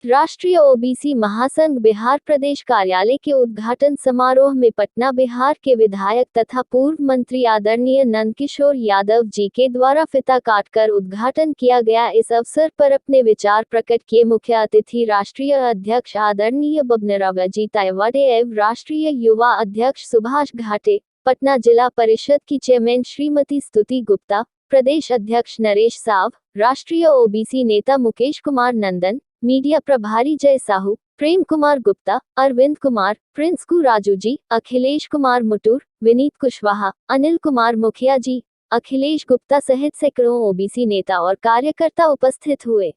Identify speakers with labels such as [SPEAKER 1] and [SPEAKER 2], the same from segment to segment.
[SPEAKER 1] राष्ट्रीय ओबीसी महासंघ बिहार प्रदेश कार्यालय के उद्घाटन समारोह में पटना बिहार के विधायक तथा पूर्व मंत्री आदरणीय नंदकिशोर यादव जी के द्वारा फीता काटकर उद्घाटन किया गया। इस अवसर पर अपने विचार प्रकट किए मुख्य अतिथि राष्ट्रीय अध्यक्ष आदरणीय बबनराव तायवाडे एवं राष्ट्रीय युवा अध्यक्ष सुभाष घाटे, पटना जिला परिषद की चेयरमैन श्रीमती स्तुति गुप्ता, प्रदेश अध्यक्ष नरेश साव, राष्ट्रीय ओबीसी नेता मुकेश कुमार नंदन, मीडिया प्रभारी जय साहू, प्रेम कुमार गुप्ता, अरविंद कुमार, प्रिंस कु राजू जी, अखिलेश कुमार मुटूर, विनीत कुशवाहा, अनिल कुमार मुखिया जी, अखिलेश गुप्ता सहित सैकड़ों ओबीसी नेता और कार्यकर्ता उपस्थित हुए।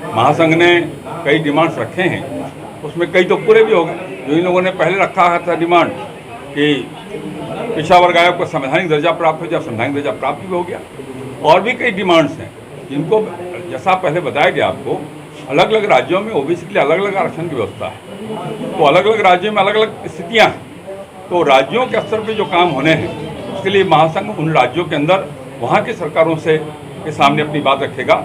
[SPEAKER 2] महासंघ ने कई डिमांड्स रखे हैं, उसमें कई तो पूरे भी हो गए। जो इन लोगों ने पहले रखा था डिमांड कि पिछड़ा वर्ग आयोग को संवैधानिक दर्जा प्राप्त हो जाए, संवैधानिक दर्जा प्राप्त भी हो गया। और भी कई डिमांड्स हैं जिनको जैसा पहले बताया गया आपको, अलग अलग राज्यों में ओबीसी के लिए अलग अलग आरक्षण की व्यवस्था है। तो अलग अलग राज्यों में अलग अलग स्थितियाँ हैं। तो राज्यों के स्तर पर जो काम होने हैं उसके लिए महासंघ उन राज्यों के अंदर वहाँ की सरकारों से के सामने अपनी बात रखेगा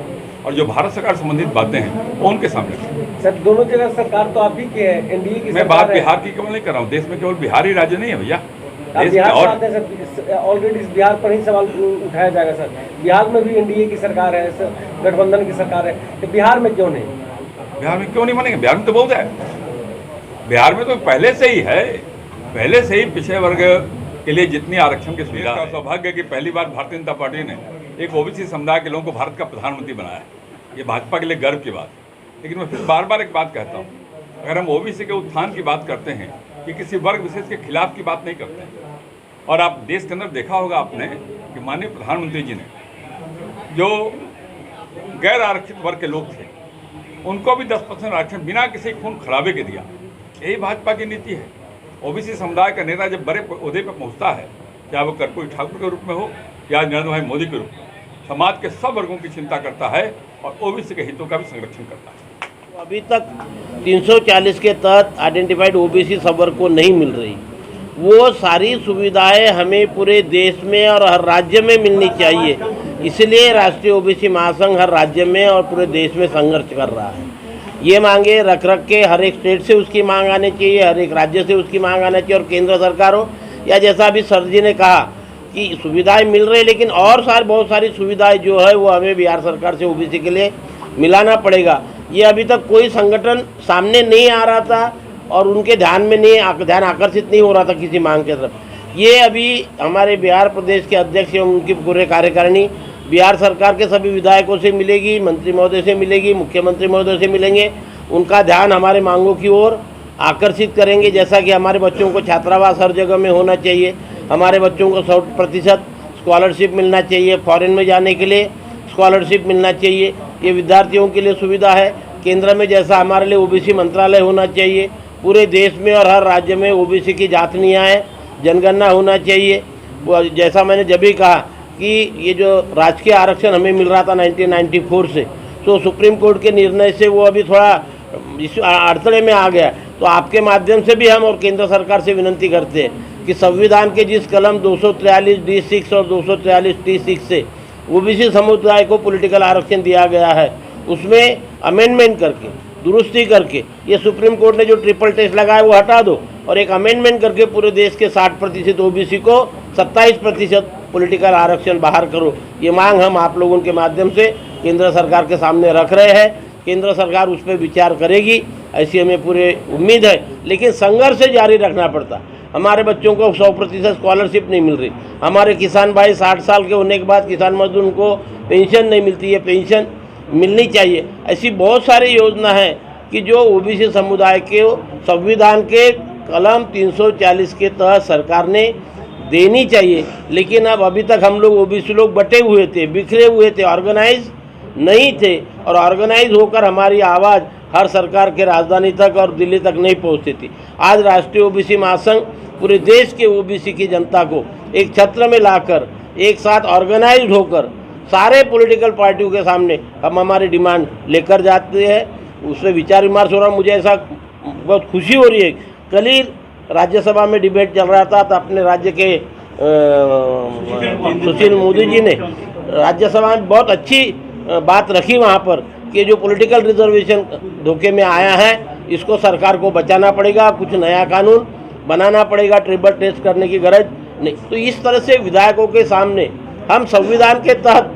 [SPEAKER 2] और जो भारत सरकार संबंधित बातें हैं वो उनके सामने रखेगा।
[SPEAKER 3] सर, दोनों जगह सरकार तो आप ही की है, एनडीए की।
[SPEAKER 2] मैं बात बिहार की केवल नहीं कर रहा हूँ, देश में केवल बिहार ही राज्य नहीं है भैया।
[SPEAKER 3] ऑलरेडी इस बिहार पर ही सवाल उठाया जाएगा सर। बिहार में भी एनडीए की सरकार है, गठबंधन की सरकार है, तो बिहार में क्यों नहीं?
[SPEAKER 2] बिहार में क्यों नहीं मानेंगे? बिहार में तो बहुत है। बिहार में तो पहले से ही है, पहले से ही पिछड़े वर्ग के लिए जितनी आरक्षण की सुविधा है। सौभाग्य कि पहली बार भारतीय जनता पार्टी ने एक ओबीसी समुदाय के लोगों को भारत का प्रधानमंत्री बनाया है। ये भाजपा के लिए गर्व की बात है। लेकिन मैं फिर बार बार एक बात कहता हूँ, अगर हम ओबीसी के उत्थान की बात करते हैं कि किसी वर्ग विशेष के खिलाफ की बात नहीं करते हैं। और आप देश के अंदर देखा होगा आपने कि माननीय प्रधानमंत्री जी ने जो गैर आरक्षित वर्ग के लोग थे उनको भी 10% आरक्षण बिना किसी खून खराबे के दिया। यही भाजपा की नीति है। ओबीसी समुदाय का नेता जब बड़े ओहदे पर पहुंचता है, चाहे वो कर्पूरी ठाकुर के रूप में हो या नरेंद्र भाई मोदी के रूप में, समाज के सब वर्गों की चिंता करता है और ओबीसी के हितों का भी संरक्षण करता है।
[SPEAKER 4] अभी तक 340 के तहत आइडेंटिफाइड ओबीसी सब वर्ग को नहीं मिल रही। वो सारी सुविधाएं हमें पूरे देश में और हर राज्य में मिलनी चाहिए। इसलिए राष्ट्रीय ओबीसी महासंघ हर राज्य में और पूरे देश में संघर्ष कर रहा है। ये मांगे रख के हर एक स्टेट से उसकी मांग आनी चाहिए, हर एक राज्य से उसकी मांग आनी चाहिए। और केंद्र सरकार हो या जैसा अभी सर जी ने कहा कि सुविधाएं मिल रही, लेकिन और बहुत सारी सुविधाएं जो है वो हमें बिहार सरकार से ओबीसी के लिए मिलाना पड़ेगा। ये अभी तक कोई संगठन सामने नहीं आ रहा था और उनके ध्यान में ध्यान आकर्षित नहीं हो रहा था किसी मांग के तरफ। ये अभी हमारे बिहार प्रदेश के अध्यक्ष एवं उनकी पूरे कार्यकारिणी बिहार सरकार के सभी विधायकों से मिलेगी, मंत्री महोदय से मिलेगी, मुख्यमंत्री महोदय से मिलेंगे। उनका ध्यान हमारे मांगों की ओर आकर्षित करेंगे। जैसा कि हमारे बच्चों को छात्रावास हर जगह में होना चाहिए, हमारे बच्चों को 100% स्कॉलरशिप मिलना चाहिए, फॉरेन में जाने के लिए स्कॉलरशिप मिलना चाहिए, ये विद्यार्थियों के लिए सुविधा है। केंद्र में जैसा हमारे लिए ओबीसी मंत्रालय होना चाहिए, पूरे देश में और हर राज्य में ओबीसी की जात न्याय जनगणना होना चाहिए। जैसा मैंने जब भी कहा कि ये जो राजकीय आरक्षण हमें मिल रहा था 1994 से, तो सुप्रीम कोर्ट के निर्णय से वो अभी थोड़ा अड़चने में आ गया। तो आपके माध्यम से भी हम और केंद्र सरकार से विनती करते हैं कि संविधान के जिस कलम 243D6 और 243T6 से ओबीसी समुदाय को पॉलिटिकल आरक्षण दिया गया है, उसमें अमेंडमेंट करके, दुरुस्ती करके, ये सुप्रीम कोर्ट ने जो ट्रिपल टेस्ट लगाया वो हटा दो और एक अमेंडमेंट करके पूरे देश के 60% ओबीसी को 27% पॉलिटिकल आरक्षण बाहर करो। ये मांग हम आप लोगों के माध्यम से केंद्र सरकार के सामने रख रहे हैं। केंद्र सरकार उस पर विचार करेगी, ऐसी हमें पूरी उम्मीद है। लेकिन संघर्ष से जारी रखना पड़ता। हमारे बच्चों को 100% स्कॉलरशिप नहीं मिल रही। हमारे किसान भाई 60 साल के होने के बाद किसान मजदूर को पेंशन नहीं मिलती है, पेंशन मिलनी चाहिए। ऐसी बहुत सारी योजना है कि जो ओबीसी समुदाय के संविधान के कलम 340 के तहत सरकार ने देनी चाहिए। लेकिन अब अभी तक हम लोग ओबीसी लोग बटे हुए थे, बिखरे हुए थे, ऑर्गेनाइज नहीं थे और ऑर्गेनाइज होकर हमारी आवाज़ हर सरकार के राजधानी तक और दिल्ली तक नहीं पहुंचती थी। आज राष्ट्रीय ओबीसी महासंघ पूरे देश के ओबीसी की जनता को एक छत्र में लाकर एक साथ ऑर्गेनाइज होकर सारे पॉलिटिकल पार्टियों के सामने हम हमारी डिमांड लेकर जाते हैं। उससे विचार विमर्श हो रहा। मुझे ऐसा बहुत खुशी हो रही है। कल ही राज्यसभा में डिबेट चल रहा था तो अपने राज्य के सुशील मोदी जी ने राज्यसभा में बहुत अच्छी बात रखी वहाँ पर कि जो पॉलिटिकल रिजर्वेशन धोखे में आया है इसको सरकार को बचाना पड़ेगा, कुछ नया कानून बनाना पड़ेगा, ट्रिपल टेस्ट करने की गरज नहीं। तो इस तरह से विधायकों के सामने हम संविधान के तहत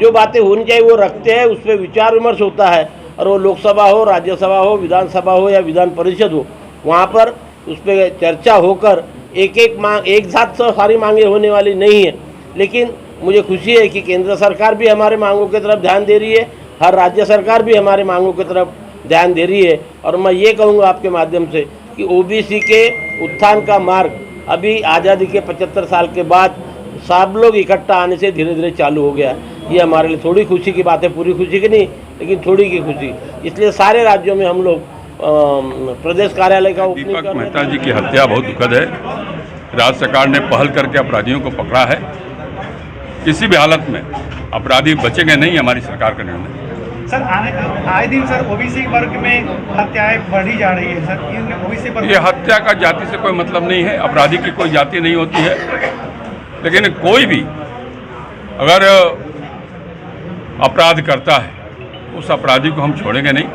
[SPEAKER 4] जो बातें होनी चाहिए वो रखते हैं, उस पर विचार विमर्श होता है, और वो लोकसभा हो, राज्यसभा हो, विधानसभा हो या विधान परिषद हो, वहाँ पर उस पर चर्चा होकर एक साथ सारी मांगे होने वाली नहीं है। लेकिन मुझे खुशी है कि केंद्र सरकार भी हमारे मांगों की तरफ ध्यान दे रही है, हर राज्य सरकार भी हमारे मांगों की तरफ ध्यान दे रही है। और मैं ये कहूँगा आपके माध्यम से कि ओबीसी के उत्थान का मार्ग अभी आज़ादी के 75 साल के बाद सब लोग इकट्ठा आने से धीरे धीरे चालू हो गया। ये हमारे लिए थोड़ी खुशी की बात है, पूरी खुशी की नहीं, लेकिन थोड़ी की खुशी। इसलिए सारे राज्यों में हम लोग प्रदेश कार्यालय का
[SPEAKER 2] दीपक मेहता जी की हत्या बहुत दुखद है। राज्य सरकार ने पहल करके अपराधियों को पकड़ा है। किसी भी हालत में अपराधी बचेंगे नहीं, हमारी सरकार का निर्णय।
[SPEAKER 5] सर आए दिन सर ओबीसी वर्ग में हत्याएं बढ़ी जा रही है सर, ओबीसी वर्ग
[SPEAKER 2] ये हत्या का जाति से कोई मतलब नहीं है, अपराधी की कोई जाति नहीं होती है। लेकिन कोई भी अगर अपराध करता है उस अपराधी को हम छोड़ेंगे नहीं।